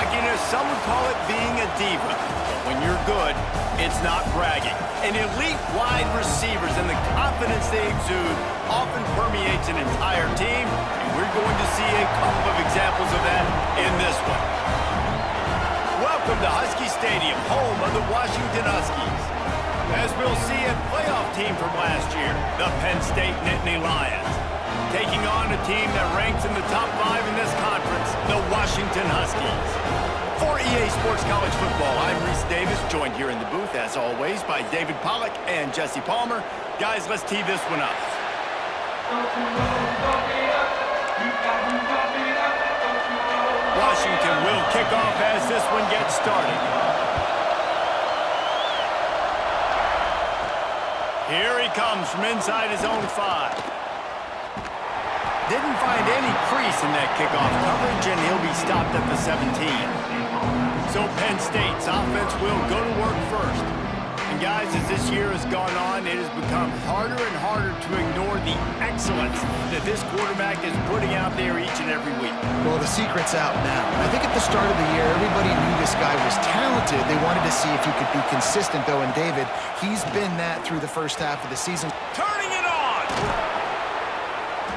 cockiness, some would call it being a diva. But when you're good, it's not bragging. And elite wide receivers and the confidence they exude often permeates an entire team, and we're going to see a couple of examples of that in this one. Welcome to Husky Stadium, home of the Washington Huskies. As we'll see, a playoff team from last year, the Penn State Nittany Lions, taking on a team that ranks in the top 5 in this conference, the Washington Huskies. For EA Sports College Football, I'm Reese Davis, joined here in the booth, as always, by David Pollack and Jesse Palmer. Guys, let's tee this one up. Washington will kick off as this one gets started. Here he comes from inside his own 5. Didn't find any crease in that kickoff coverage, and he'll be stopped at the 17. So Penn State's offense will go to work first. And guys, as this year has gone on, it has become harder and harder to ignore the excellence that this quarterback is putting out there each and every week. Well, the secret's out now. I think at the start of the year, everybody knew this guy was talented. They wanted to see if he could be consistent, though, and David, he's been that through the first half of the season. Turning it on!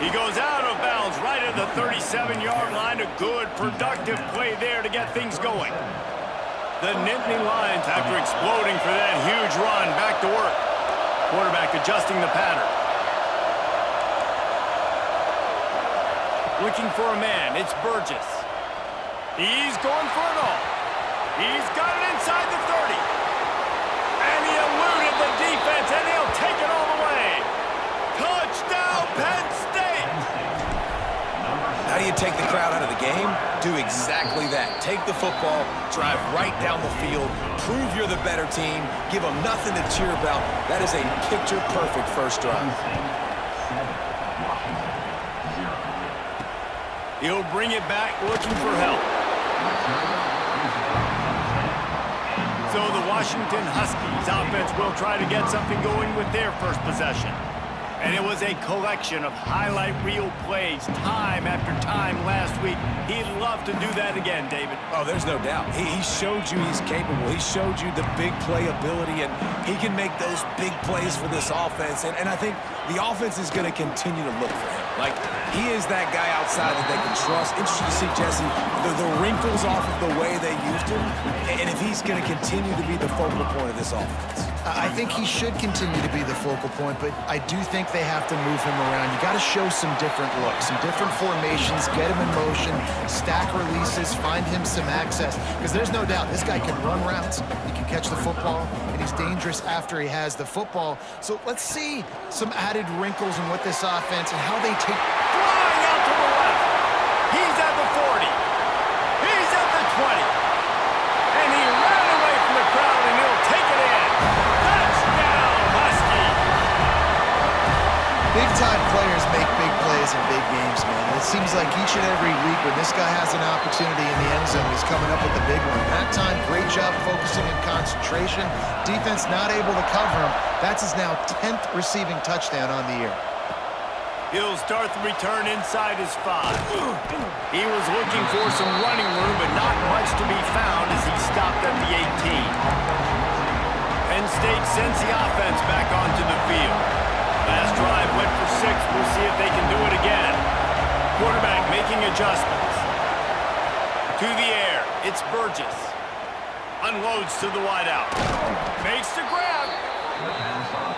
He goes out of bounds right at the 37-yard line. A good, productive play there to get things going. The Nittany Lions, after exploding for that huge run, back to work. Quarterback adjusting the pattern. Looking for a man, it's Burgess. He's going for it all. He's got it inside the 30. And he eluded the defense, and he'll take it all the way. Touchdown, Penn State! How do you take the crowd out of the game? Do exactly that. Take the football, drive right down the field, prove you're the better team, give them nothing to cheer about. That is a picture-perfect first drive. He'll bring it back, looking for help. So the Washington Huskies offense will try to get something going with their first possession. And it was a collection of highlight reel plays time after time last week. He'd love to do that again, David. Oh, there's no doubt. He showed you he's capable. He showed you the big play ability, and he can make those big plays for this offense. And I think the offense is going to continue to look for him. Like, he is that guy outside that they can trust. Interesting to see, Jesse, the wrinkles off of the way they used him, and if he's going to continue to be the focal point of this offense. I think he should continue to be the focal point, but I do think they have to move him around. You got to show some different looks, some different formations, get him in motion, stack releases, find him some access. Because there's no doubt this guy can run routes, he can catch the football, and he's dangerous after he has the football. So let's see some added wrinkles in what this offense and how they take. Flying out to the left. He's at the 40. He's at the 20. And he ran away from the crowd, and he'll take it in. Touchdown, Husky. Big-time players make big plays in big games, man. It seems like each and every week when this guy has an opportunity in the end zone, he's coming up with the big one. That time, great job focusing and concentration. Defense not able to cover him. That's his now 10th receiving touchdown on the year. He'll start the return inside his 5. He was looking for some running room, but not much to be found as he stopped at the 18. Penn State sends the offense back onto the field. Last drive went for 6. We'll see if they can do it again. Quarterback making adjustments. To the air, it's Burgess. Unloads to the wideout. Makes the grab.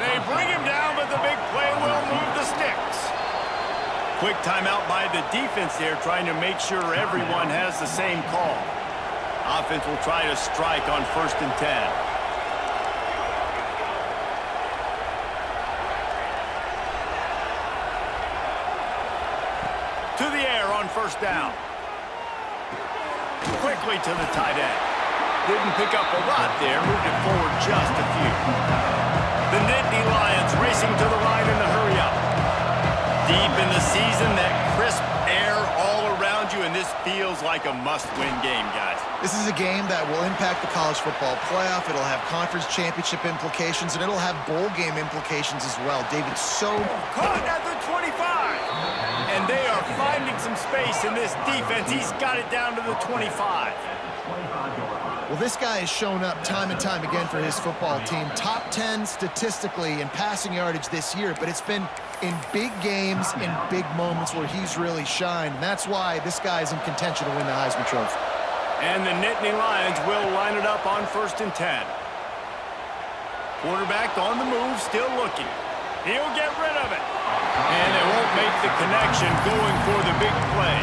They bring him down, but the big play will move the sticks. Quick timeout by the defense there, trying to make sure everyone has the same call. Offense will try to strike on 1st and 10. To the air on 1st down. Quickly to the tight end. Didn't pick up a lot there, moved it forward just a few. The Nittany Lions racing to the line in the hurry-up. Deep in the season, that crisp air all around you, and this feels like a must-win game, guys. This is a game that will impact the college football playoff. It'll have conference championship implications, and it'll have bowl game implications as well. David, so... Caught at the 25! And they are finding some space in this defense. He's got it down to the 25. Well, this guy has shown up time and time again for his football team. Top 10 statistically in passing yardage this year, but it's been in big games, in big moments where he's really shined. And that's why this guy's in contention to win the Heisman Trophy. And the Nittany Lions will line it up on 1st and 10. Quarterback on the move, still looking. He'll get rid of it. And they won't make the connection going for the big play.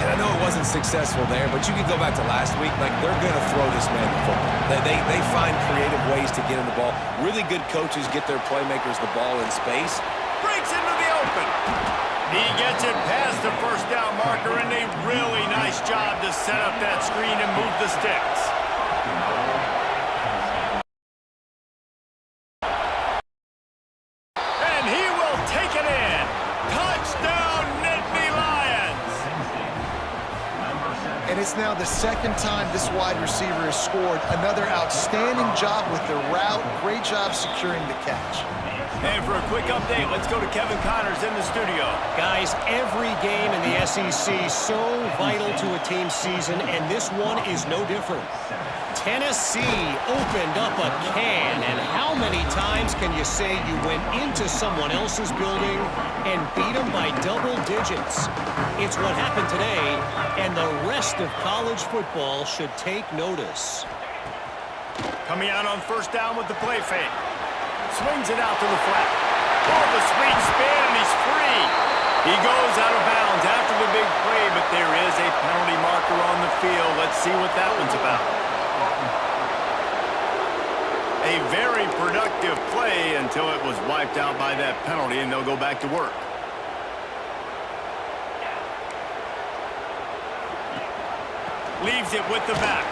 And I know it wasn't successful there, but you can go back to last week. Like, they're going to throw this man the football. They find creative ways to get him the ball. Really good coaches get their playmakers the ball in space. Breaks into the open. He gets it past the first down marker, and a really nice job to set up that screen and move the sticks. And he will take it in. Touchdown, Nittany Lions. And it's now the second time this wide receiver has scored. Another outstanding job with the route. Great job securing the catch. And for a quick update, let's go to Kevin Connors in the studio. Guys, every game in the SEC so vital to a team's season, and this one is no different. Tennessee opened up a can, and how many times can you say you went into someone else's building and beat them by double digits? It's what happened today, and the rest of college football should take notice. Coming out on 1st down with the play fake. Swings it out to the flat. Oh, the sweet spin, and he's free. He goes out of bounds after the big play, but there is a penalty marker on the field. Let's see what that one's about. A very productive play until it was wiped out by that penalty, and they'll go back to work. Leaves it with the back.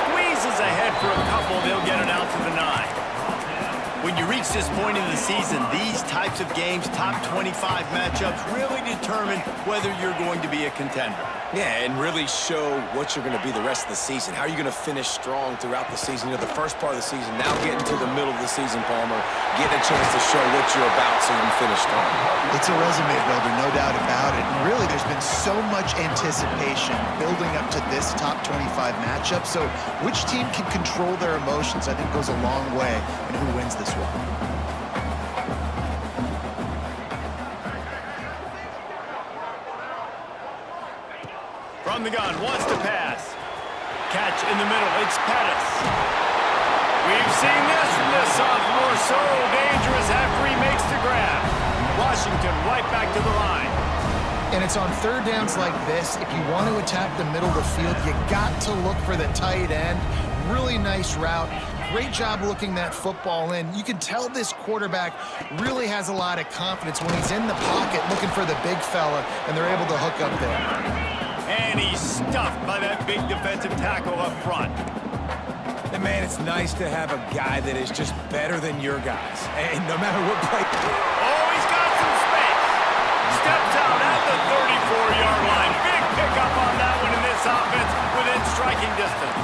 Squeezes ahead for a couple. They'll get it out to the 9. When you reach this point in the season, these types of games, top 25 matchups, really determine whether you're going to be a contender. Yeah, and really show what you're going to be the rest of the season. How are you going to finish strong throughout the season? You know, the first part of the season, now getting to the middle of the season, Palmer, getting a chance to show what you're about so you can finish strong. It's a resume builder, no doubt about it. And really, there's been so much anticipation building up to this top 25 matchup. So which team can control their emotions, I think, goes a long way in who wins this one. From the gun, wants to pass. Catch in the middle, it's Pettis. We've seen this from this sophomore, so dangerous after he makes the grab. Washington right back to the line. And it's on 3rd downs like this. If you want to attack the middle of the field, you got to look for the tight end. Really nice route. Great job looking that football in. You can tell this quarterback really has a lot of confidence when he's in the pocket looking for the big fella, and they're able to hook up there. And he's stuffed by that big defensive tackle up front. And man, it's nice to have a guy that is just better than your guys. And no matter what play... Oh, he's got some space. Steps out at the 34-yard line. Big pickup on that one in this offense within striking distance.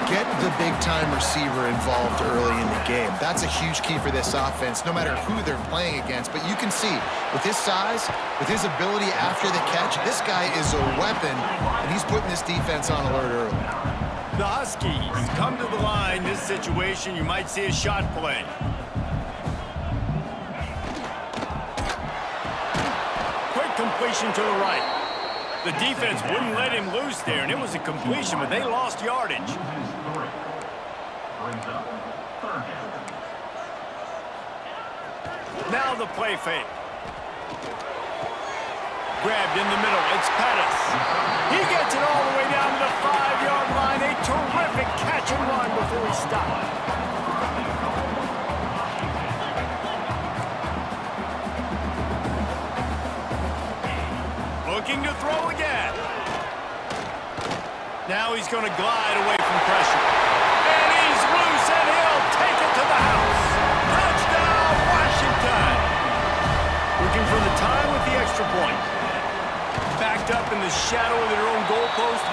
Get the big-time receiver involved early in the game. That's a huge key for this offense, no matter who they're playing against. But you can see, with his size, with his ability after the catch, this guy is a weapon, and he's putting this defense on alert early. The Huskies come to the line. This situation, you might see a shot play. Quick completion to the right. The defense wouldn't let him loose there, and it was a completion, but they lost yardage. Now the play fake. Grabbed in the middle. It's Pettis. He gets it all the way down to the 5-yard line. A terrific catch and run before he stopped. Looking to throw again. Now he's going to glide away from pressure. And he's loose, and he'll take it to the house. Touchdown, Washington. Looking for the time with the extra point. Backed up in the shadow of their own goalpost,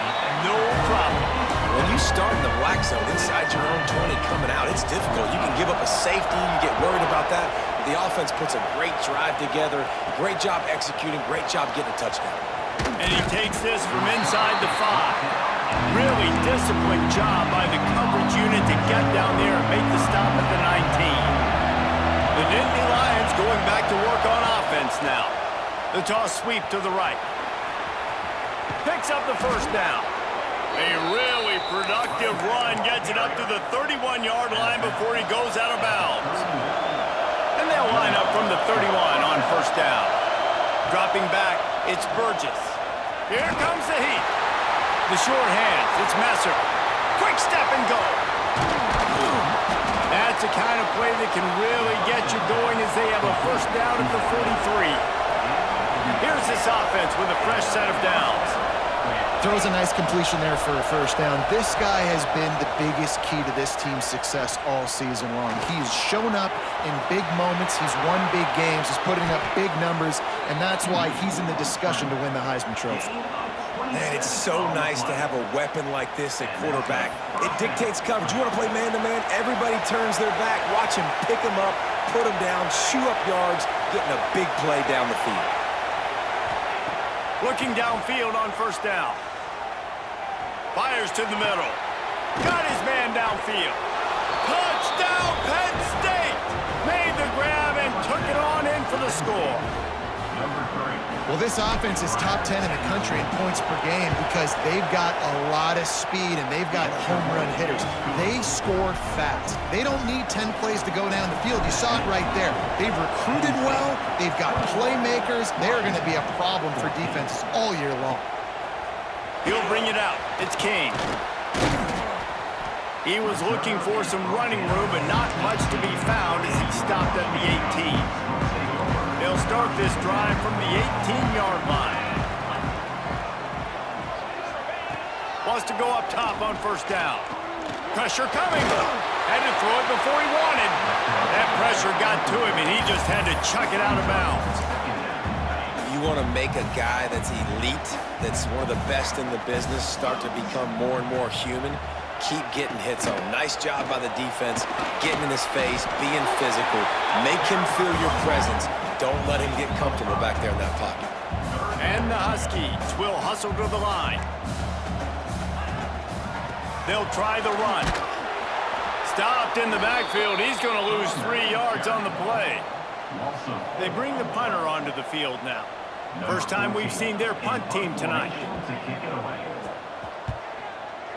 no problem. When you start in the black zone inside your own 20 coming out, it's difficult. You can give up a safety. You get worried about that. The offense puts a great drive together. Great job executing. Great job getting a touchdown. And he takes this from inside the 5. Really disciplined job by the coverage unit to get down there and make the stop at the 19. The Nittany Lions going back to work on offense now. The toss sweep to the right. Picks up the first down. A really productive run gets it up to the 31-yard line before he goes out of bounds. And they'll line up from the 31 on first down. Dropping back, it's Burgess. Here comes the heat. The short hands, it's Messer. Quick step and go. That's the kind of play that can really get you going as they have a first down at the 43. Here's this offense with a fresh set of downs. Throws a nice completion there for a first down. This guy has been the biggest key to this team's success all season long. He's shown up in big moments. He's won big games. He's putting up big numbers, and that's why he's in the discussion to win the Heisman Trophy. Man, it's so nice to have a weapon like this at quarterback. It dictates coverage. You want to play man-to-man? Everybody turns their back. Watch him pick him up, put him down, shoot up yards, getting a big play down the field. Looking downfield on first down. Fires to the middle. Got his man downfield. Touchdown, Penn State! Made the grab and took it on in for the score. Well, this offense is top 10 in the country in points per game because they've got a lot of speed and they've got home run hitters. They score fast. They don't need 10 plays to go down the field. You saw it right there. They've recruited well. They've got playmakers. They're going to be a problem for defenses all year long. He'll bring it out. It's Kane. He was looking for some running room, but not much to be found as he stopped at the 18. They'll start this drive from the 18-yard line. Wants to go up top on first down. Pressure coming. Had to throw it before he wanted. That pressure got to him, and he just had to chuck it out of bounds. You want to make a guy that's elite, that's one of the best in the business, start to become more and more human, keep getting hits on. Nice job by the defense, getting in his face, being physical. Make him feel your presence. Don't let him get comfortable back there in that pocket. And the Huskies will hustle to the line. They'll try the run. Stopped in the backfield. He's going to lose 3 yards on the play. They bring the punter onto the field now. First time we've seen their punt team tonight.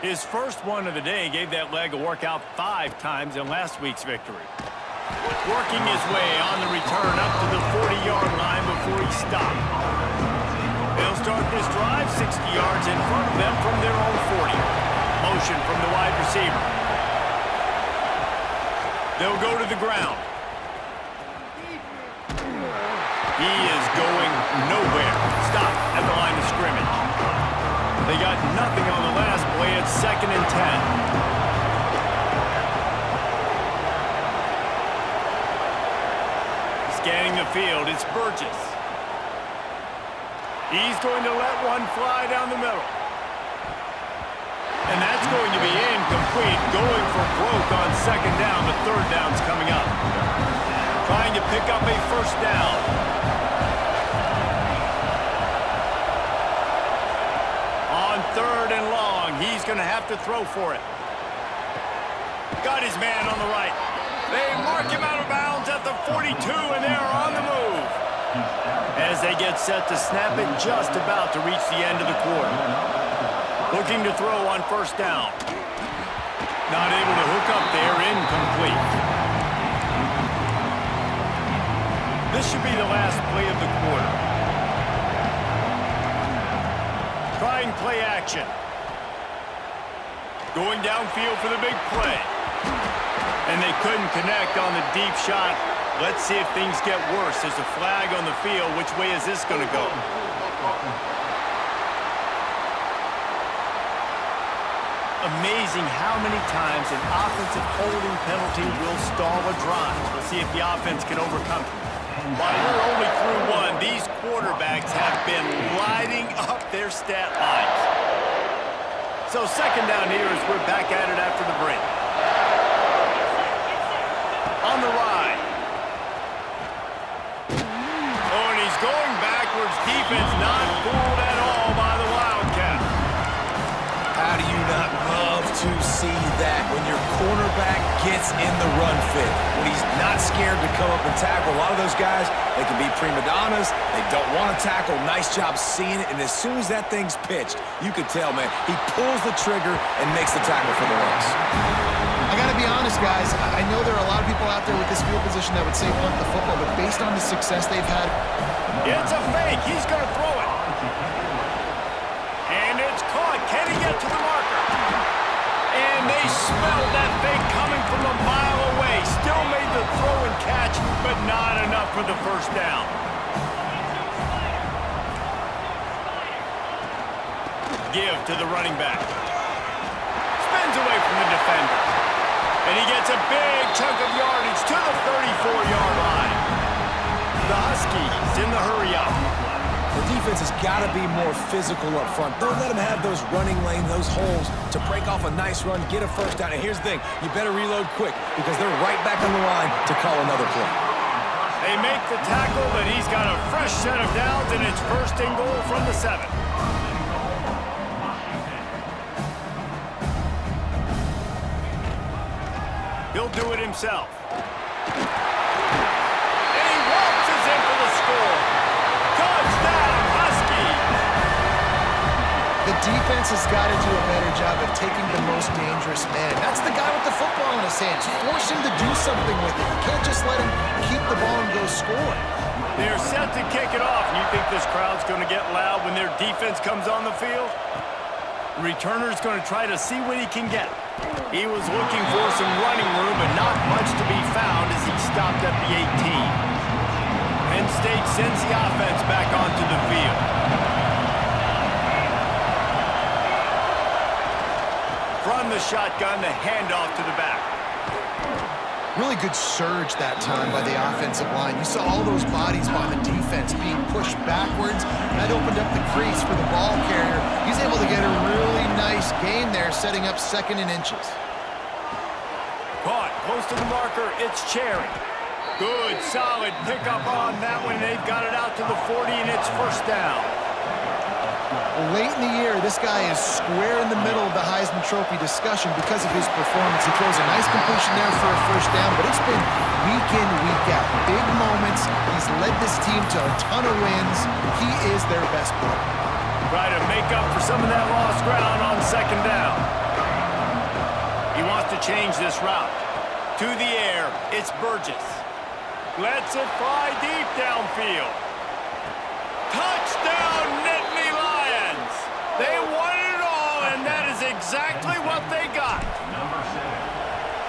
His first one of the day gave that leg a workout 5 times in last week's victory. Working his way on the return up to the 40-yard line before he stopped. They'll start this drive 60 yards in front of them from their own 40. Motion from the wide receiver. They'll go to the ground. He is going nowhere. Stop at the line of scrimmage. They got nothing on the last play. It's 2nd and 10. Scanning the field, it's Burgess. He's going to let one fly down the middle. And that's going to be incomplete. Going for broke on 2nd down. The 3rd down's coming up. Trying to pick up a first down. On 3rd and long, he's going to have to throw for it. Got his man on the right. They mark him out of bounds at the 42, and they're on the move. As they get set to snap it, just about to reach the end of the quarter. Looking to throw on first down. Not able to hook up there, incomplete. This should be the last play of the quarter. Trying play action. Going downfield for the big play. And they couldn't connect on the deep shot. Let's see if things get worse. There's a flag on the field. Which way is this going to go? Amazing how many times an offensive holding penalty will stall a drive. We'll see if the offense can overcome it. While we're only through one, these quarterbacks have been lighting up their stat lines. So 2nd down here as we're back at it after the break. On the ride. Oh, and he's going backwards. Defense not fooled at all. to see that when your cornerback gets in the run fit, when he's not scared to come up and tackle. A lot of those guys, they can be prima donnas. They don't want to tackle. Nice job seeing it. And as soon as that thing's pitched, you could tell, man, he pulls the trigger and makes the tackle for the loss. I got to be honest, guys. I know there are a lot of people out there with this field position that would say punt the football, but based on the success they've had. It's a fake. He's going to throw it. And it's caught. Can he get to the marker? And they smelled that fake coming from a mile away. Still made the throw and catch, but not enough for the first down. Give to the running back. Spins away from the defender. And he gets a big chunk of yardage to the 34-yard line. The Huskies in the hurry-up. The defense has got to be more physical up front. Don't let them have those running lanes, those holes to break off a nice run, get a first down. And here's the thing, you better reload quick because they're right back on the line to call another play. They make the tackle, but he's got a fresh set of downs, and it's first and goal from the 7. He'll do it himself. And he waltzes in for the score. Touchdown, Huskies! The defense has got to do a better job of taking the most dangerous man. That's the guy with the football in his hands. Force him to do something with it. You can't just let him keep the ball and go score. They're set to kick it off. And you think this crowd's going to get loud when their defense comes on the field? The returner's going to try to see what he can get. He was looking for some running room, but not much to be found as he stopped at the 18. Penn State sends the offense back onto the field. From the shotgun, the handoff to the back. Really good surge that time by the offensive line. You saw all those bodies by the defense being pushed backwards. That opened up the crease for the ball carrier. He's able to get a really nice gain there, setting up 2nd and inches. Caught, close to the marker, it's Cherry. Good, solid pickup on that one. They've got it out to the 40, and it's first down. Late in the year, this guy is square in the middle of the Heisman Trophy discussion because of his performance. He throws a nice completion there for a first down, but it's been week in, week out. Big moments. He's led this team to a ton of wins. He is their best player. Try to make up for some of that lost ground on 2nd down. He wants to change this route. To the air, it's Burgess. Lets it fly deep downfield. Touchdown, Nittany Lions! They won it all, and that is exactly what they got.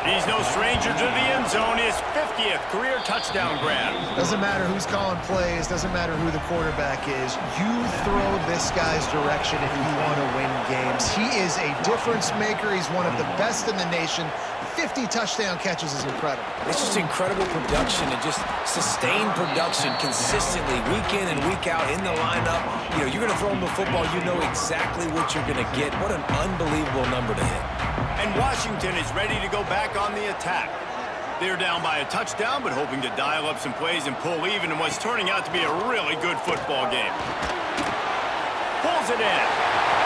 He's no stranger to the end zone. His 50th career touchdown grab. Doesn't matter who's calling plays. Doesn't matter who the quarterback is. You throw this guy's direction if you want to win games. He is a difference maker. He's one of the best in the nation. 50 touchdown catches is incredible. It's just incredible production and just sustained production consistently week in and week out in the lineup. You know, you're going to throw him the football, you know exactly what you're going to get. What an unbelievable number to hit. And Washington is ready to go back on the attack. They're down by a touchdown, but hoping to dial up some plays and pull even in what's turning out to be a really good football game. Pulls it in.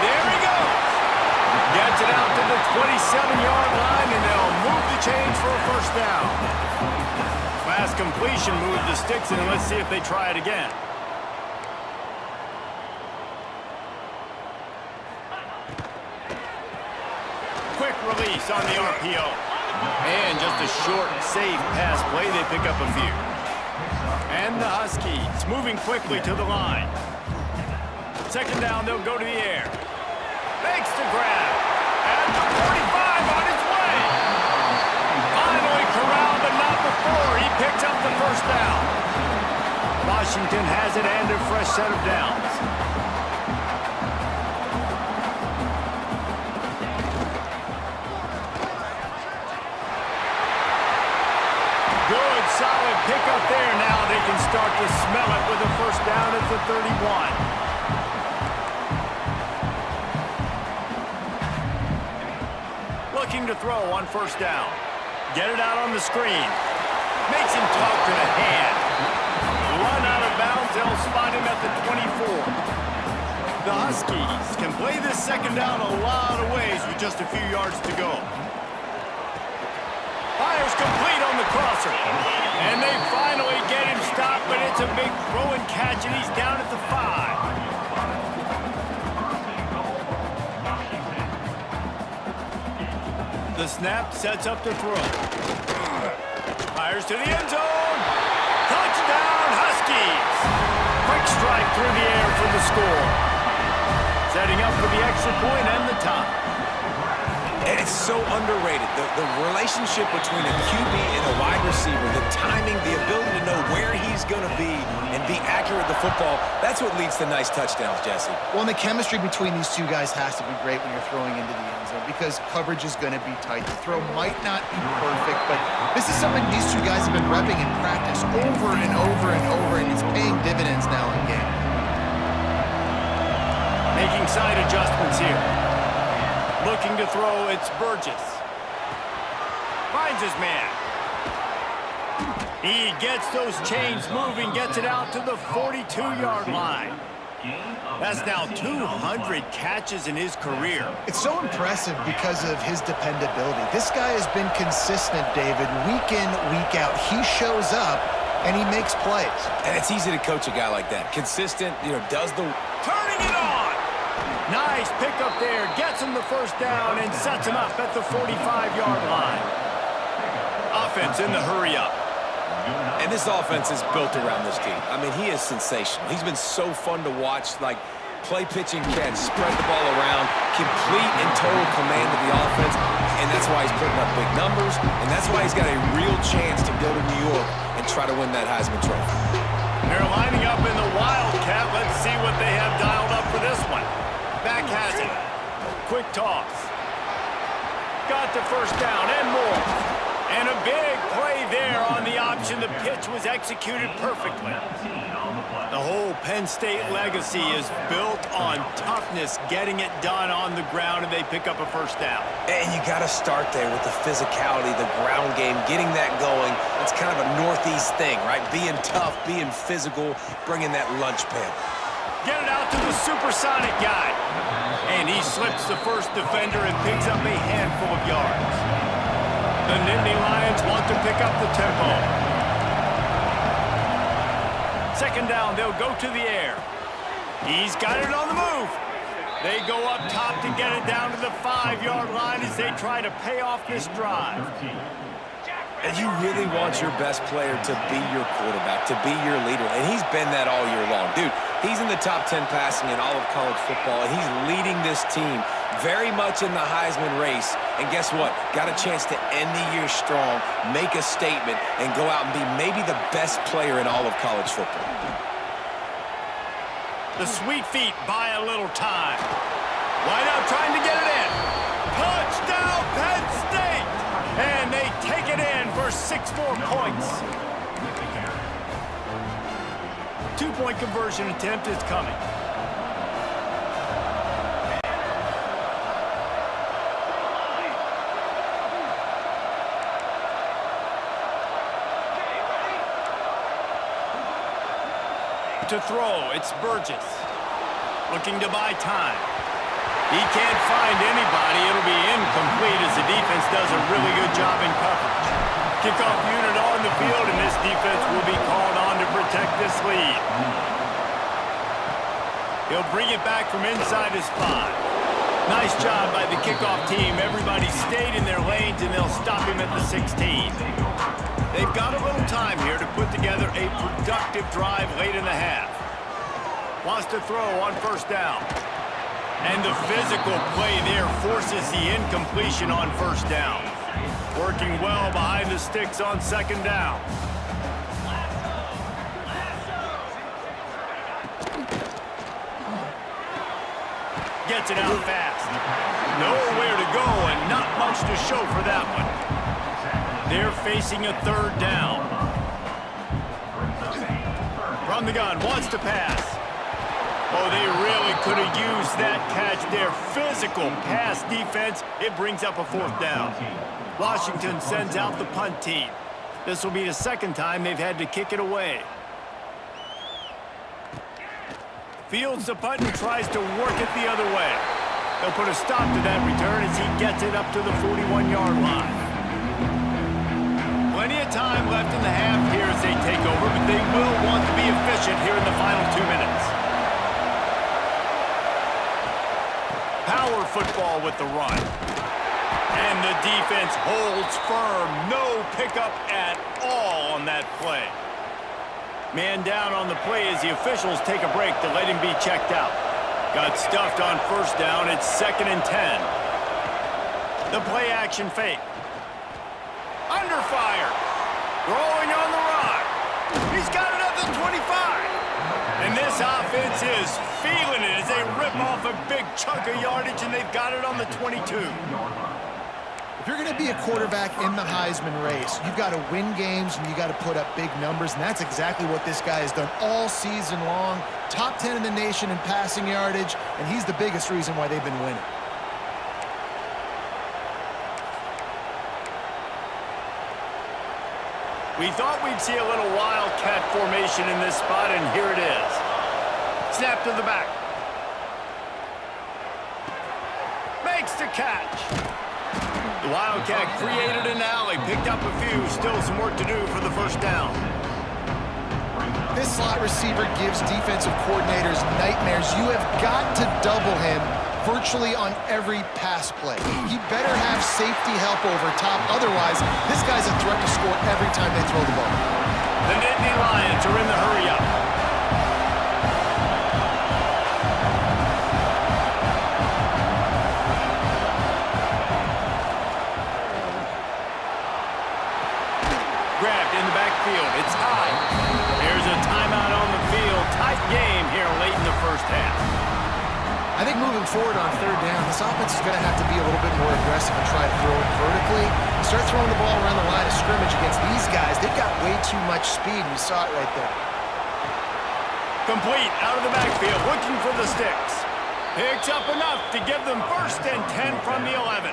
There he goes. Gets it out to the 27-yard line, and they'll move the chains for a first down. Last completion moved the sticks, and let's see if they try it again. Quick release on the RPO. And just a short, safe pass play. They pick up a few. And the Huskies moving quickly to the line. 2nd down, they'll go to the air. Makes the grab. At the 45 on his way. Finally corralled, but not before. He picks up the first down. Washington has it and a fresh set of downs. Good, solid pickup there. Now they can start to smell it with a first down at the 31. Looking to throw on first down. Get it out on the screen. Makes him talk to the hand. Run out of bounds. They'll spot him at the 24. The Huskies can play this second down a lot of ways with just a few yards to go. Fires complete on the crosser. And they finally get him stopped, but it's a big throw and catch, and he's down at the 5. The snap sets up to throw. Fires to the end zone. Touchdown, Huskies! Quick strike through the air for the score. Setting up for the extra point and the tie. And it's so underrated. The relationship between a QB and a wide receiver, the timing, the ability to know where he's going to be and be accurate with the football, that's what leads to nice touchdowns, Jesse. Well, and the chemistry between these two guys has to be great when you're throwing into the end zone because coverage is going to be tight. The throw might not be perfect, but this is something these two guys have been repping in practice over and over and over, and it's paying dividends now in game. Making side adjustments here. Looking to throw, it's Burgess. Finds his man. He gets those chains moving, gets it out to the 42-yard line. That's now 200 catches in his career. It's so impressive because of his dependability. This guy has been consistent, David, week in, week out. He shows up, and he makes plays. And it's easy to coach a guy like that. Consistent, does the... Turning it on! Nice pickup there. Gets him the first down and sets him up at the 45-yard line. Offense in the hurry-up. And this offense is built around this team. I mean, he is sensational. He's been so fun to watch, like play, pitch, and catch, spread the ball around, complete and total command of the offense, and that's why he's putting up big numbers, and that's why he's got a real chance to go to New York and try to win that Heisman Trophy. They're lining up in the Wildcat. Let's see what they have dialed up for this one. Back has it. Quick toss. Got the first down and more. And a big play there on the option. The pitch was executed perfectly. The whole Penn State legacy is built on toughness, getting it done on the ground, and they pick up a first down. And you got to start there with the physicality, the ground game, getting that going. It's kind of a Northeast thing, right? Being tough, being physical, bringing that lunch pail. Get it out to the supersonic guy. And he slips the first defender and picks up a handful of yards. The Nittany Lions want to pick up the tempo. Second down, they'll go to the air. He's got it on the move. They go up top to get it down to the 5-yard line as they try to pay off this drive. And you really want your best player to be your quarterback, to be your leader. And he's been that all year long. Dude, he's in the top 10 passing in all of college football, and he's leading this team very much in the Heisman race. And guess what? Got a chance to end the year strong, make a statement, and go out and be maybe the best player in all of college football. The Sweet Feet buy a little time. Wide out trying to get it in. Touchdown, Penn State! And they take it in for 6 more points. 2-point conversion attempt is coming. To throw, it's Burgess. Looking to buy time. He can't find anybody. It'll be incomplete as the defense does a really good job in coverage. Kickoff unit on the field, and this defense will be called on to protect this lead. He'll bring it back from inside his 5. Nice job by the kickoff team. Everybody stayed in their lanes, and they'll stop him at the 16. They've got a little time here to put together a productive drive late in the half. Wants to throw on first down. And the physical play there forces the incompletion on first down. Working well behind the sticks on second down. Gets it out fast. Nowhere to go and not much to show for that one. They're facing a third down. From the gun, wants to pass. Oh, they really could have used that catch there. Physical pass defense. It brings up a fourth down. Washington sends out the punt team. This will be the second time they've had to kick it away. Fields the punt and tries to work it the other way. They'll put a stop to that return as he gets it up to the 41-yard line. Plenty of time left in the half here as they take over, but they will want to be efficient here in the final 2 minutes. Power football with the run. And the defense holds firm. No pickup at all on that play. Man down on the play as the officials take a break to let him be checked out. Got stuffed on first down. It's 2nd and 10. The play action fake. Under fire. Throwing on the run. He's got it up to 25. And this offense is feeling it as they rip off a big chunk of yardage, and they've got it on the 22. If you're going to be a quarterback in the Heisman race, you've got to win games and you got to put up big numbers, and that's exactly what this guy has done all season long. Top 10 in the nation in passing yardage, and he's the biggest reason why they've been winning. We thought we'd see a little wildcat formation in this spot, and here it is. Snap to the back. Makes the catch. The Wildcat created an alley, picked up a few, still some work to do for the first down. This slot receiver gives defensive coordinators nightmares. You have got to double him virtually on every pass play. He better have safety help over top. Otherwise, this guy's a threat to score every time they throw the ball. The Nittany Lions are in the hurry-up. Grabbed in the backfield. It's high. Here's a timeout on the field. Tight game here late in the first half. I think moving forward on 3rd down, this offense is going to have to be a little bit more aggressive and try to throw it vertically. Start throwing the ball around the line of scrimmage against these guys. They've got way too much speed. We saw it right there. Complete out of the backfield, looking for the sticks. Picks up enough to give them 1st and 10 from the 11.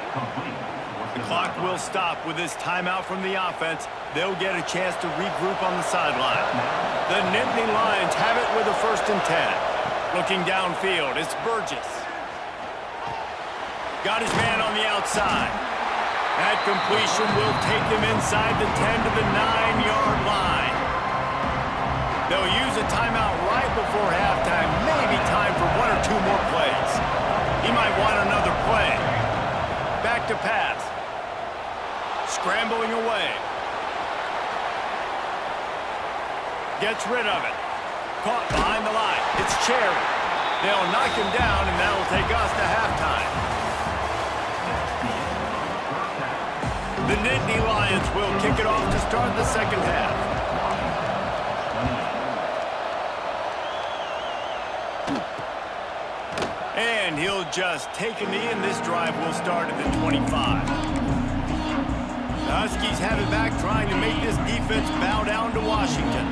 The clock will stop with this timeout from the offense. They'll get a chance to regroup on the sideline. The Nittany Lions have it with a 1st and 10. Looking downfield, it's Burgess. Got his man on the outside. That completion will take them inside the 10 to the 9-yard line. They'll use a timeout right before halftime. Maybe time for 1 or 2 more plays. He might want another play. Back to pass. Scrambling away. Gets rid of it. Caught behind the line. It's Cherry. They'll knock him down, and that'll take us to halftime. The Nittany Lions will kick it off to start the 2nd half. And he'll just take a knee, and this drive will start at the 25. The Huskies have it back, trying to make this defense bow down to Washington.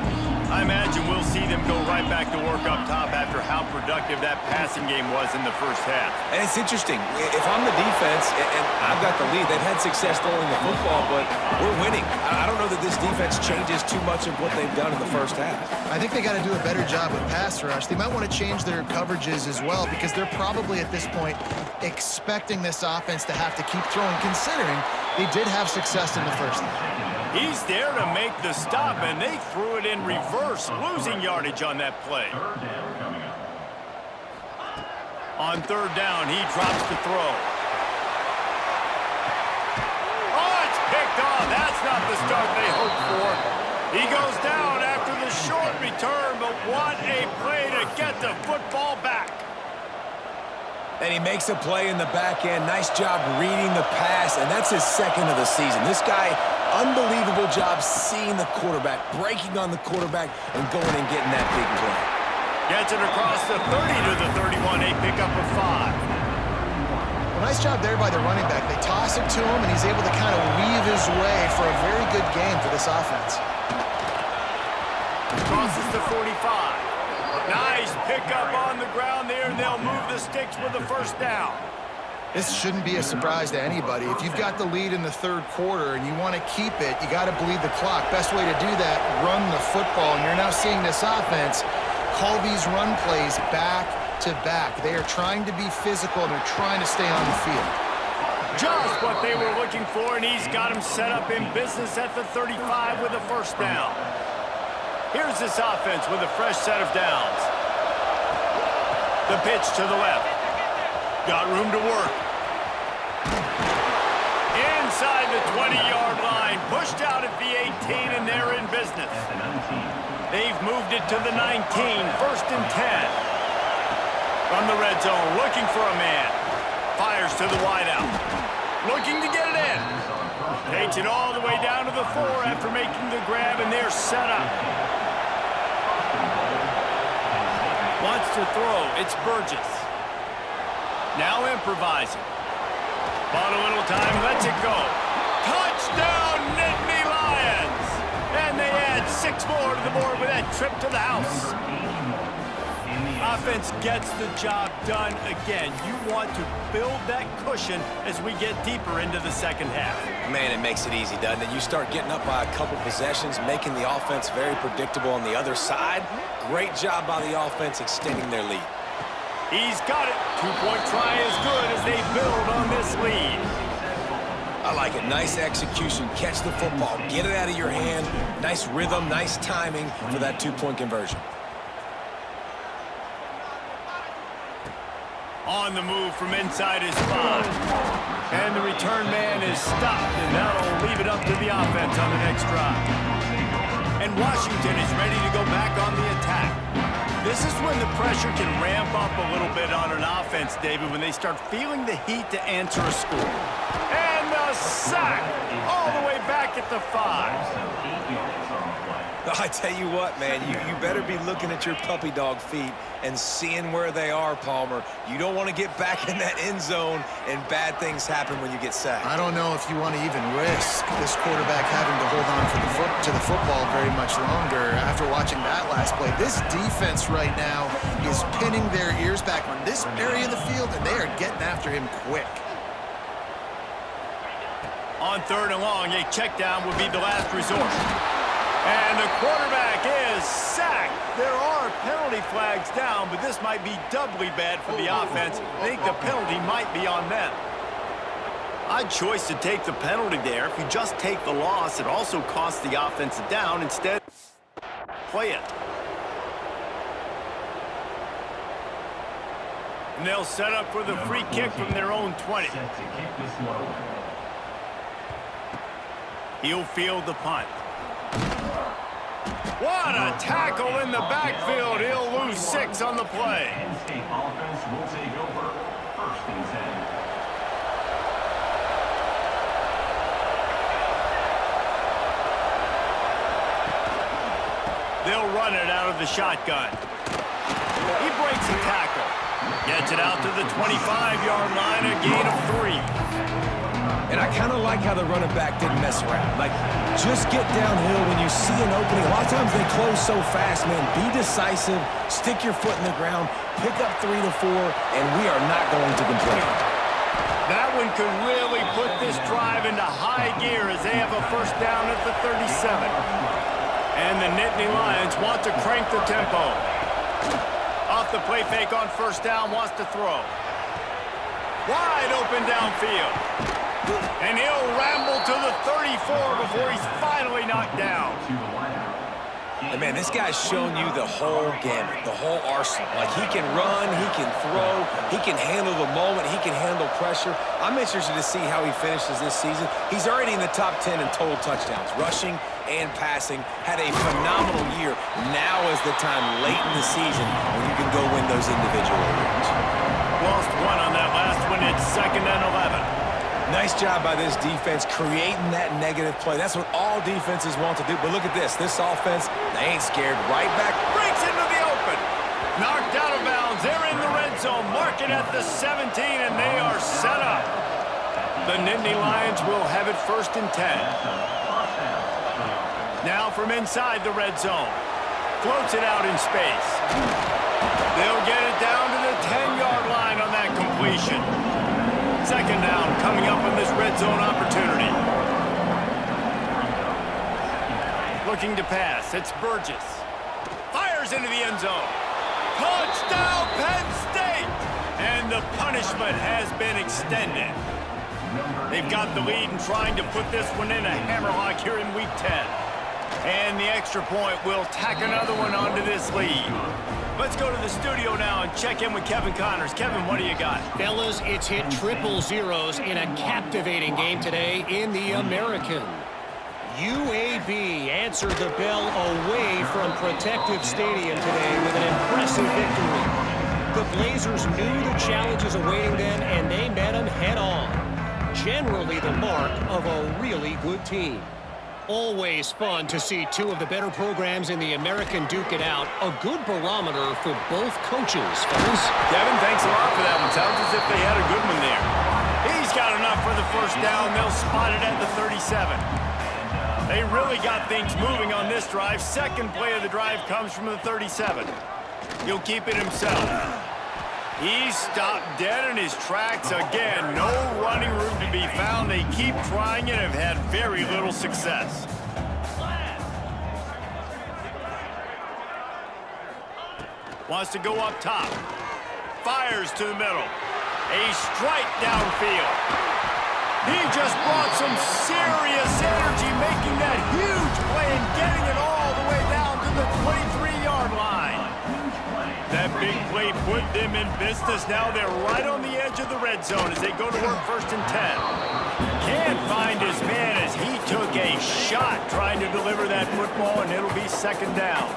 I imagine we'll see them go right back to work up top after how productive that passing game was in the first half. And it's interesting. If I'm the defense and I've got the lead, they've had success throwing the football, but we're winning. I don't know that this defense changes too much of what they've done in the first half. I think they got to do a better job with pass rush. They might want to change their coverages as well, because they're probably at this point expecting this offense to have to keep throwing, considering they did have success in the first half. He's there to make the stop, and they threw it in reverse, losing yardage on that play. On 3rd down, he drops the throw. Oh, it's picked off. That's not the start they hoped for. He goes down after the short return, but what a play to get the football back. And he makes a play in the back end. Nice job reading the pass, and that's his 2nd of the season. This guy, unbelievable job seeing the quarterback, breaking on the quarterback, and going and getting that big play. Gets it across the 30 to the 31, a pickup of 5. Well, nice job there by the running back. They toss it to him, and he's able to kind of weave his way for a very good game for this offense. Crosses the 45. Nice pickup on the ground there, and they'll move the sticks with the 1st down. This shouldn't be a surprise to anybody. If you've got the lead in the 3rd quarter and you want to keep it, you got to bleed the clock. Best way to do that, run the football. And you're now seeing this offense call these run plays back to back. They are trying to be physical, and they're trying to stay on the field. Just what they were looking for, and he's got him set up in business at the 35 with a first down. Here's this offense with a fresh set of downs. The pitch to the left. Got room to work. Inside the 20-yard line. Pushed out at the 18, and they're in business. They've moved it to the 19. First and 10. From the red zone, looking for a man. Fires to the wideout. Looking to get it in. Takes it all the way down to the 4 after making the grab, and they're set up. Wants to throw. It's Burgess. Now improvising. Bought a little time, lets it go. Touchdown, Nittany Lions! And they add 6 more to the board with that trip to the house. Offense gets the job done again. You want to build that cushion as we get deeper into the second half. Man, it makes it easy, doesn't it? You start getting up by a couple possessions, making the offense very predictable on the other side. Great job by the offense extending their lead. He's got it. 2-point try is good as they build on this lead. I like it. Nice execution. Catch the football. Get it out of your hand. Nice rhythm, nice timing for that 2-point conversion. On the move from inside his 5. And the return man is stopped, and that'll leave it up to the offense on the next drive. And Washington is ready to go back on the attack. This is when the pressure can ramp up a little bit on an offense, David, when they start feeling the heat to answer a score. And the sack all the way back at the 5. I tell you what, man, you better be looking at your puppy dog feet and seeing where they are, Palmer. You don't want to get back in that end zone and bad things happen when you get sacked. I don't know if you want to even risk this quarterback having to hold on to the football very much longer after watching that last play. This defense right now is pinning their ears back on this area of the field, and they are getting after him quick. On 3rd and long, a check down would be the last resort. And the quarterback is sacked. There are penalty flags down, but this might be doubly bad for the offense. I think the penalty might be on them. Odd choice to take the penalty there. If you just take the loss, it also costs the offense a down. Instead, play it. And they'll set up for the free kick from their own 20. He'll field the punt. What a tackle in the backfield. He'll lose 6 on the play. State offense will take over. 1st and 10. They'll run it out of the shotgun. He breaks a tackle. Gets it out to the 25-yard line, a gain of 3. And I kind of like how the running back didn't mess around. Like, just get downhill when you see an opening. A lot of times they close so fast, man. Be decisive, stick your foot in the ground, pick up 3 to 4, and we are not going to complain. That one could really put this drive into high gear as they have a first down at the 37. And the Nittany Lions want to crank the tempo. Off the play fake on first down, wants to throw. Wide open downfield. And he'll ramble to the 34 before he's finally knocked down. And man, this guy's shown you the whole gamut, the whole arsenal. Like, he can run, he can throw, he can handle the moment, he can handle pressure. I'm interested to see how he finishes this season. He's already in the top 10 in total touchdowns, rushing and passing. Had a phenomenal year. Now is the time late in the season when you can go win those individual awards. Lost 1 on that last one. It's 2nd and 11. Nice job by this defense creating that negative play. That's what all defenses want to do. But look at this. This offense, they ain't scared. Right back. Breaks into the open. Knocked out of bounds. They're in the red zone. Mark it at the 17, and they are set up. The Nittany Lions will have it 1st and 10. Now from inside the red zone. Floats it out in space. They'll get it down to the 10-yard line on that completion. 2nd down coming up on this red zone opportunity. Looking to pass. It's Burgess. Fires into the end zone. Touchdown, Penn State! And the punishment has been extended. They've got the lead and trying to put this one in a hammerlock here in Week 10. And the extra point will tack another one onto this lead. Let's go to the studio now and check in with Kevin Connors. Kevin, what do you got? Fellas, it's hit triple zeros in a captivating game today in the American. UAB answered the bell away from Protective Stadium today with an impressive victory. The Blazers knew the challenges awaiting them, and they met them head-on. Generally the mark of a really good team. Always fun to see two of the better programs in the American duke it out. A good barometer for both coaches, fellas. Kevin, thanks a lot for that one. Sounds as if they had a good one there. He's got enough for the first down. They'll spot it at the 37. They really got things moving on this drive. Second play of the drive comes from the 37. He'll keep it himself. He's stopped dead in his tracks again. No running room to be found. They keep trying and have had very little success. Wants to go up top. Fires to the middle. A strike downfield. He just brought some serious energy, making that huge play and getting it all the way down to the 23-yard line. That big play put them in business. Now they're right on the edge of the red zone as they go to work 1st and 10. Can't find his man as he took a shot trying to deliver that football, and it'll be 2nd down.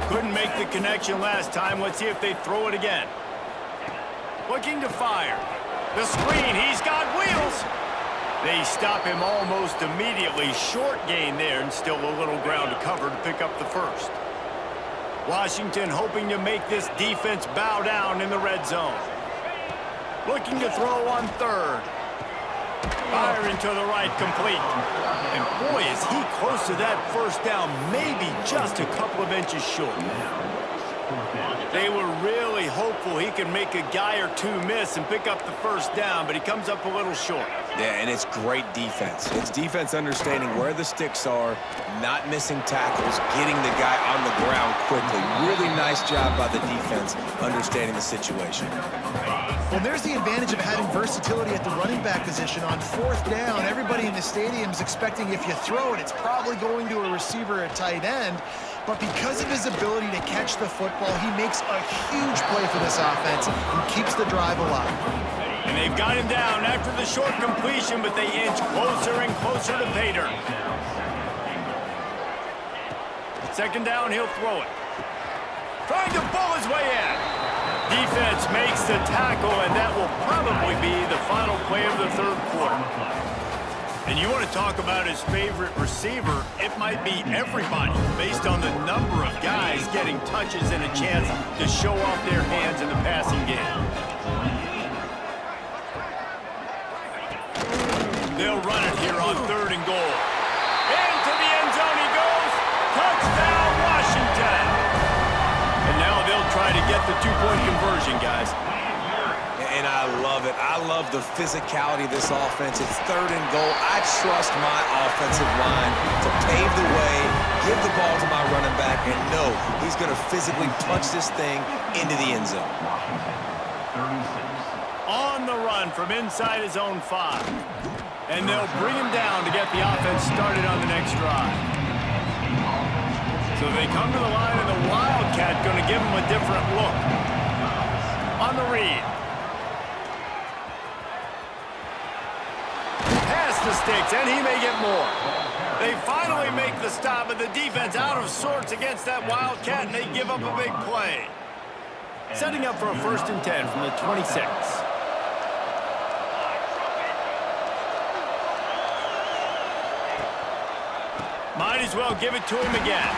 Couldn't make the connection last time. Let's see if they throw it again. Looking to fire. The screen, he's got wheels. They stop him almost immediately. Short gain there and still a little ground to cover to pick up the first. Washington hoping to make this defense bow down in the red zone. Looking to throw on 3rd. Firing to the right, complete. And boy, is he close to that first down, maybe just a couple of inches short. They were really hopeful he could make a guy or two miss and pick up the first down, but he comes up a little short. Yeah, and it's great defense. It's defense understanding where the sticks are, not missing tackles, getting the guy on the ground quickly. Really nice job by the defense understanding the situation. Well, there's the advantage of having versatility at the running back position. On 4th down, everybody in the stadium is expecting if you throw it, it's probably going to a receiver at tight end. But because of his ability to catch the football, he makes a huge play for this offense and keeps the drive alive. And they've got him down after the short completion, but they inch closer and closer to pay dirt. 2nd down, he'll throw it. Trying to pull his way in. Defense makes the tackle, and that will probably be the final play of the 3rd quarter. And you want to talk about his favorite receiver, it might be everybody based on the number of guys getting touches and a chance to show off their hands in the passing game. They'll run it here on 3rd and goal. Into the end zone he goes. Touchdown, Washington. And now they'll try to get the 2-point conversion, guys. And I love it. I love the physicality of this offense. It's 3rd and goal. I trust my offensive line to pave the way, give the ball to my running back, and know he's going to physically punch this thing into the end zone. On the run from inside his own 5. And they'll bring him down to get the offense started on the next drive. So they come to the line, and the Wildcat going to give him a different look. On the read. Pass the sticks, and he may get more. They finally make the stop, but the defense out of sorts against that Wildcat, and they give up a big play. Setting up for a 1st and 10 from the 26. Might as well give it to him again.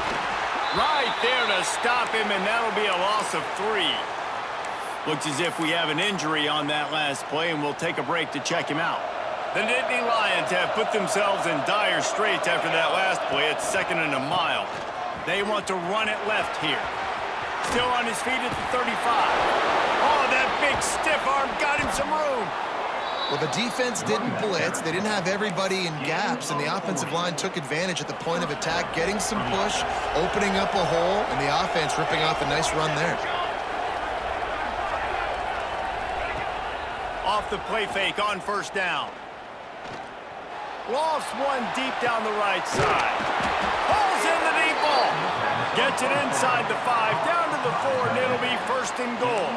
Right there to stop him, and that'll be a loss of 3. Looks as if we have an injury on that last play, and we'll take a break to check him out. The Nittany Lions have put themselves in dire straits after that last play. It's 2nd and a mile. They want to run it left here. Still on his feet at the 35. Oh, that big stiff arm got him some room. Well, the defense didn't blitz. They didn't have everybody in gaps, and the offensive line took advantage at the point of attack, getting some push, opening up a hole, and the offense ripping off a nice run there. off the play fake on first down. Lofts one deep down the right side. Pulls in the deep ball. Gets it inside the 5, down to the 4, and it'll be first and goal.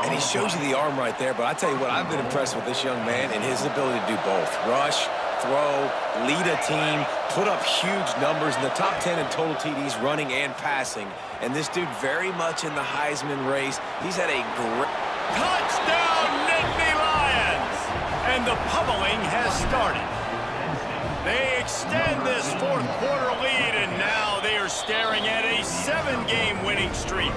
And he shows you the arm right there, but I tell you what, I've been impressed with this young man and his ability to do both. Rush, throw, lead a team, put up huge numbers in the top 10 in total TDs running and passing. And this dude very much in the Heisman race. He's had a great... Touchdown, Nittany Lions! And the pummeling has started. They extend this fourth quarter lead, and now they are staring at a 7-game winning streak.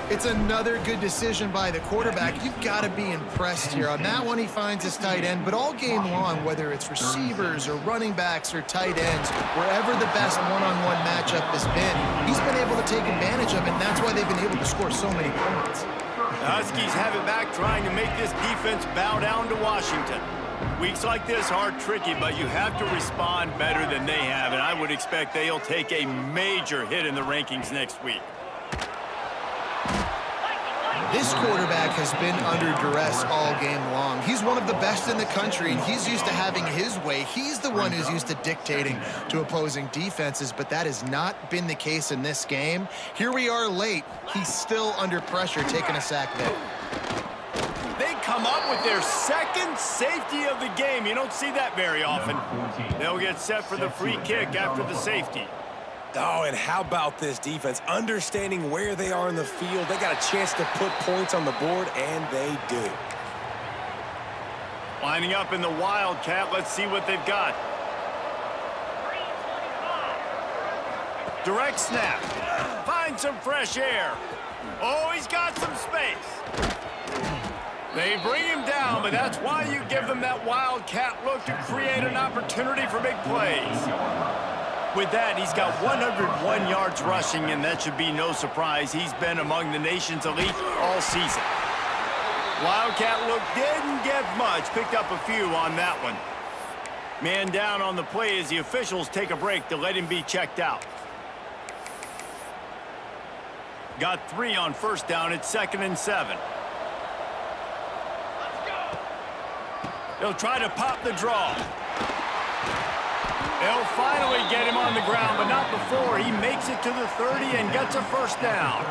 It's another good decision by the quarterback. You've got to be impressed here. On that one, he finds his tight end, but all game long, whether it's receivers or running backs or tight ends, wherever the best one-on-one matchup has been, he's been able to take advantage of it, and that's why they've been able to score so many points. The Huskies have it back, trying to make this defense bow down to Washington. Weeks like this are tricky, but you have to respond better than they have, and I would expect they'll take a major hit in the rankings next week. This quarterback has been under duress all game long. He's one of the best in the country, and he's used to having his way. He's the one who's used to dictating to opposing defenses, but that has not been the case in this game. Here we are late. He's still under pressure, taking a sack there. They come up with their second safety of the game. You don't see that very often. They'll get set for the free kick after the safety. Oh, and how about this defense? Understanding where they are in the field. They got a chance to put points on the board, and they do. Lining up in the Wildcat. Let's see what they've got. Direct snap. Find some fresh air. Oh, he's got some space. They bring him down, but that's why you give them that Wildcat look to create an opportunity for big plays. With that, he's got 101 yards rushing, and that should be no surprise. He's been among the nation's elite all season. Wildcat look didn't get much. Picked up a few on that one. Man down on the play as the officials take a break to let him be checked out. Got 3 on first down. It's 2nd and 7. They'll try to pop the draw. They'll finally get him on the ground, but not before he makes it to the 30 and gets a first down.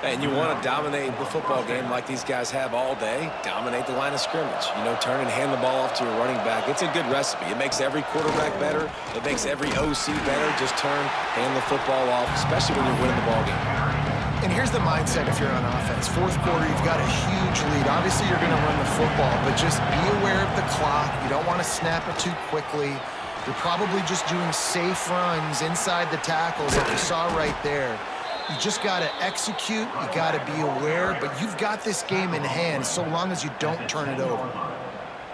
And you want to dominate the football game like these guys have all day. Dominate the line of scrimmage. You know, turn and hand the ball off to your running back. It's a good recipe. It makes every quarterback better. It makes every OC better. Just turn, hand the football off, especially when you're winning the ball game. And here's the mindset if you're on offense. Fourth quarter, you've got a huge lead. Obviously, you're going to run the football, but just be aware of the clock. You don't want to snap it too quickly. You're probably just doing safe runs inside the tackles like you saw right there. You just got to execute. You got to be aware, but you've got this game in hand so long as you don't turn it over.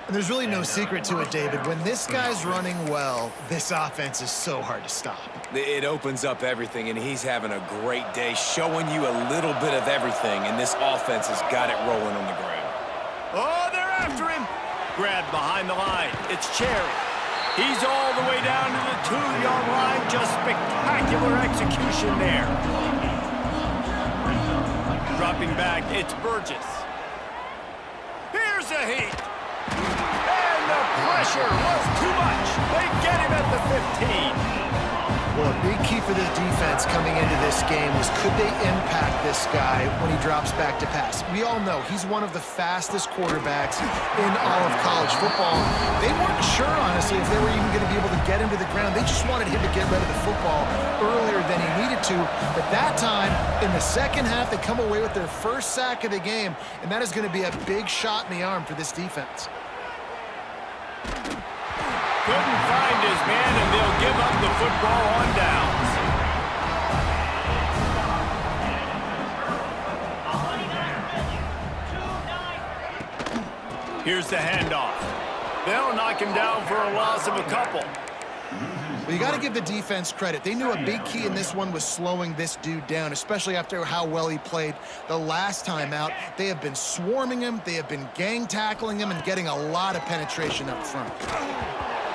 And there's really no secret to it, David. When this guy's running well, this offense is so hard to stop. It opens up everything, and he's having a great day, showing you a little bit of everything, and this offense has got it rolling on the ground. Oh, they're after him. Grabbed behind the line. It's Cherry. He's all the way down to the 2-yard line. Just spectacular execution there. Dropping back, it's Burgess. Here's a heat. And the pressure was too much. They get him at the 15. Well, a big key for this defense coming into this game was could they impact this guy when he drops back to pass? We all know he's one of the fastest quarterbacks in all of college football. They weren't sure, honestly, if they were even going to be able to get him to the ground. They just wanted him to get rid of the football earlier than he needed to. But that time, in the second half, they come away with their first sack of the game, and that is going to be a big shot in the arm for this defense. Couldn't find his man, and they'll give up the football on downs. Here's the handoff. They'll knock him down for a loss of a couple. Well, you got to give the defense credit. They knew a big key in this one was slowing this dude down, especially after how well he played the last time out. They have been swarming him. They have been gang tackling him and getting a lot of penetration up front.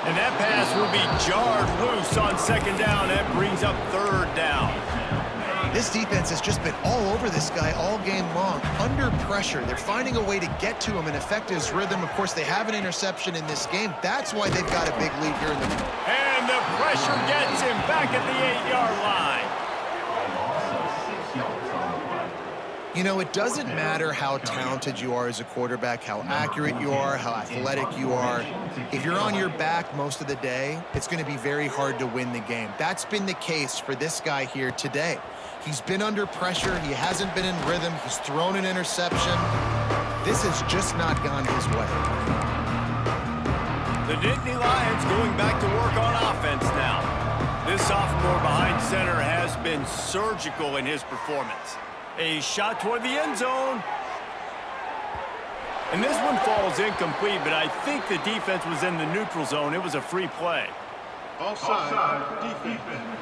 And that pass will be jarred loose on second down. That brings up third down. This defense has just been all over this guy all game long. Under pressure, they're finding a way to get to him and affect his rhythm. Of course, they have an interception in this game. That's why they've got a big lead here in the... And the pressure gets him back at the 8-yard line. You know, it doesn't matter how talented you are as a quarterback, how accurate you are, how athletic you are. If you're on your back most of the day, it's going to be very hard to win the game. That's been the case for this guy here today. He's been under pressure. He hasn't been in rhythm. He's thrown an interception. This has just not gone his way. The Nittany Lions going back to work on offense now. This sophomore behind center has been surgical in his performance. A shot toward the end zone. And this one falls incomplete, but I think the defense was in the neutral zone. It was a free play. Offside, defense.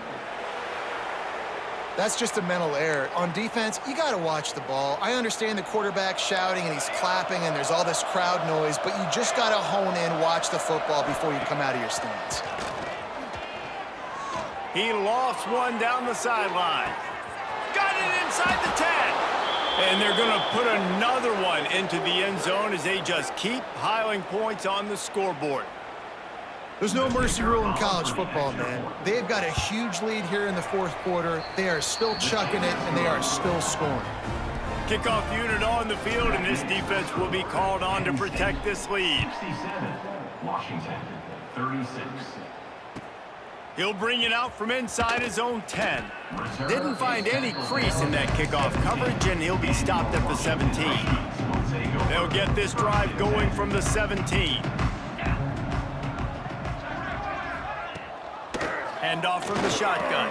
That's just a mental error. On defense, you got to watch the ball. I understand the quarterback shouting and he's clapping and there's all this crowd noise, but you just got to hone in, watch the football before you come out of your stance. He lofts one down the sideline. Got it inside the 10. And they're going to put another one into the end zone as they just keep piling points on the scoreboard. There's no mercy rule in college football, man. They've got a huge lead here in the fourth quarter. They are still chucking it, and they are still scoring. Kickoff unit on the field, and this defense will be called on to protect this lead. 67, Washington, 36. He'll bring it out from inside his own 10. Didn't find any crease in that kickoff coverage, and he'll be stopped at the 17. They'll get this drive going from the 17. Hand off from the shotgun.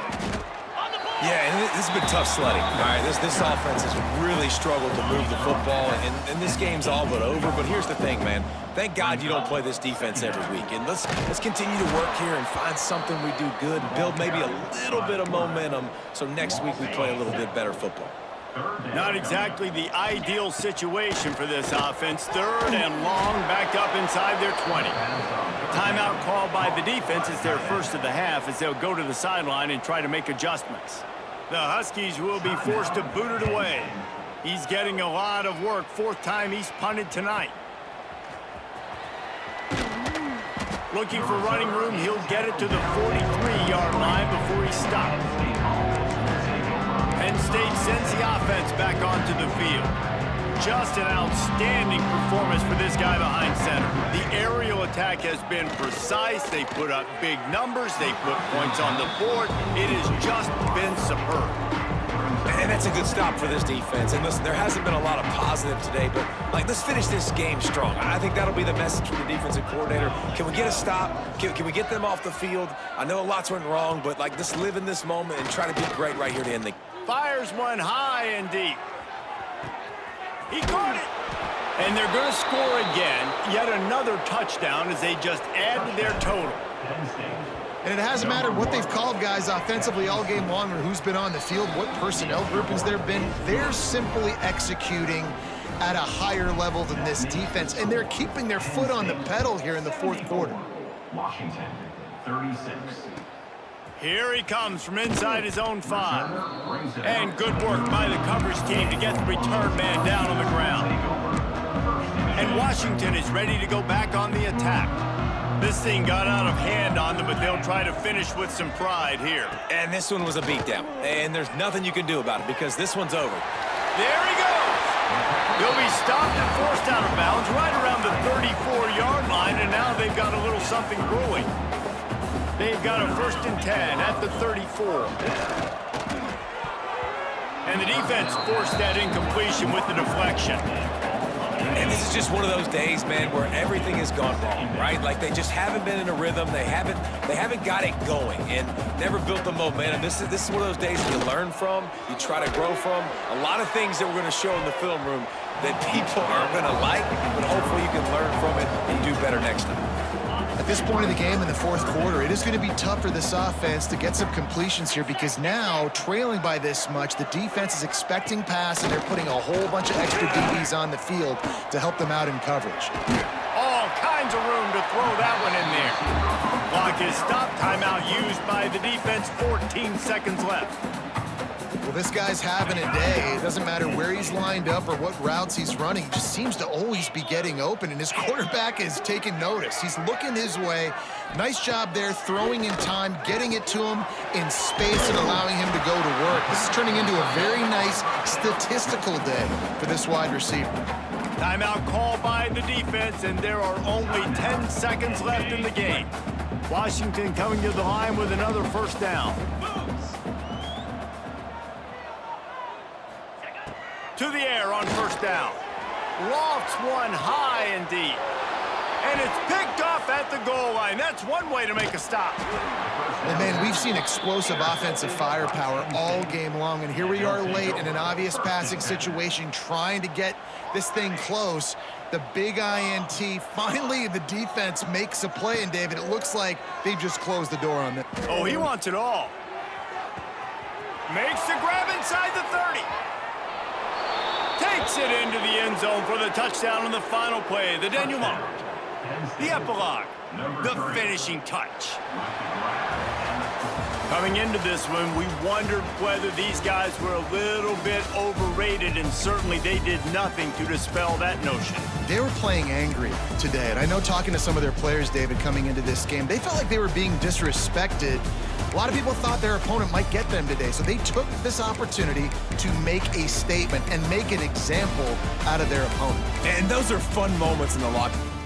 Yeah, and this has been tough sledding. All right, this offense has really struggled to move the football, and this game's all but over. But here's the thing, man. Thank God you don't play this defense every week. And let's continue to work here and find something we do good, build maybe a little bit of momentum, so next week we play a little bit better football. Not exactly the ideal situation for this offense. Third and long, back up inside their 20. Timeout called by the defense is their first of the half as they'll go to the sideline and try to make adjustments. The Huskies will be forced to boot it away. He's getting a lot of work. Fourth time he's punted tonight. Looking for running room, he'll get it to the 43-yard line before he stops. Penn State sends the offense back onto the field. Just an outstanding performance for this guy behind center. The aerial attack has been precise. They put up big numbers. They put points on the board. It has just been superb. And that's a good stop for this defense. And listen, there hasn't been a lot of positive today, but let's finish this game strong. I think that'll be the message from the defensive coordinator. Can we get a stop? Can we get them off the field? I know lots went wrong, but let's live in this moment and try to be great right here to end the game. Fires one high and deep. He caught it. And they're going to score again. Yet another touchdown as they just add to their total. And it hasn't mattered what they've called guys offensively all game long or who's been on the field, what personnel groupings there have been. They're simply executing at a higher level than this defense, and they're keeping their foot on the pedal here in the fourth quarter. Washington, 36. Here he comes from inside his own 5. And good work by the coverage team to get the return man down on the ground. And Washington is ready to go back on the attack. This thing got out of hand on them, but they'll try to finish with some pride here. And this one was a beatdown. And there's nothing you can do about it because this one's over. There he goes. He'll be stopped and forced out of bounds right around the 34-yard line, and now they've got a little something brewing. They've got a 1st and 10 at the 34. And the defense forced that incompletion with the deflection. And this is just one of those days, man, where everything has gone wrong, right? They just haven't been in a rhythm. They haven't got it going and never built the momentum. This is one of those days you learn from, you try to grow from. A lot of things that we're going to show in the film room that people aren't going to like, but hopefully you can learn from it and do better next time. At this point in the game in the fourth quarter, it is going to be tough for this offense to get some completions here because now, trailing by this much, the defense is expecting pass and they're putting a whole bunch of extra DBs on the field to help them out in coverage. All kinds of room to throw that one in there. Clock is stopped. Timeout used by the defense. 14 seconds left. Well, this guy's having a day. It doesn't matter where he's lined up or what routes he's running. He just seems to always be getting open, and his quarterback is taking notice. He's looking his way. Nice job there, throwing in time, getting it to him in space and allowing him to go to work. This is turning into a very nice statistical day for this wide receiver. Timeout called by the defense, and there are only 10 seconds left in the game. Washington coming to the line with another first down. To the air on first down. Lofts one high and deep. And it's picked off at the goal line. That's one way to make a stop. Well, man, we've seen explosive offensive firepower all game long, and here we are late in an obvious passing situation trying to get this thing close. The big INT, finally the defense makes a play, and David, it looks like they just closed the door on it. Oh, he wants it all. Makes the grab inside the 30. Takes it into the end zone for the touchdown on the final play. The denouement. The epilogue. The finishing touch. Coming into this one, we wondered whether these guys were a little bit overrated, and certainly they did nothing to dispel that notion. They were playing angry today, and I know talking to some of their players, David, coming into this game, they felt like they were being disrespected. A lot of people thought their opponent might get them today, so they took this opportunity to make a statement and make an example out of their opponent. And those are fun moments in the locker room.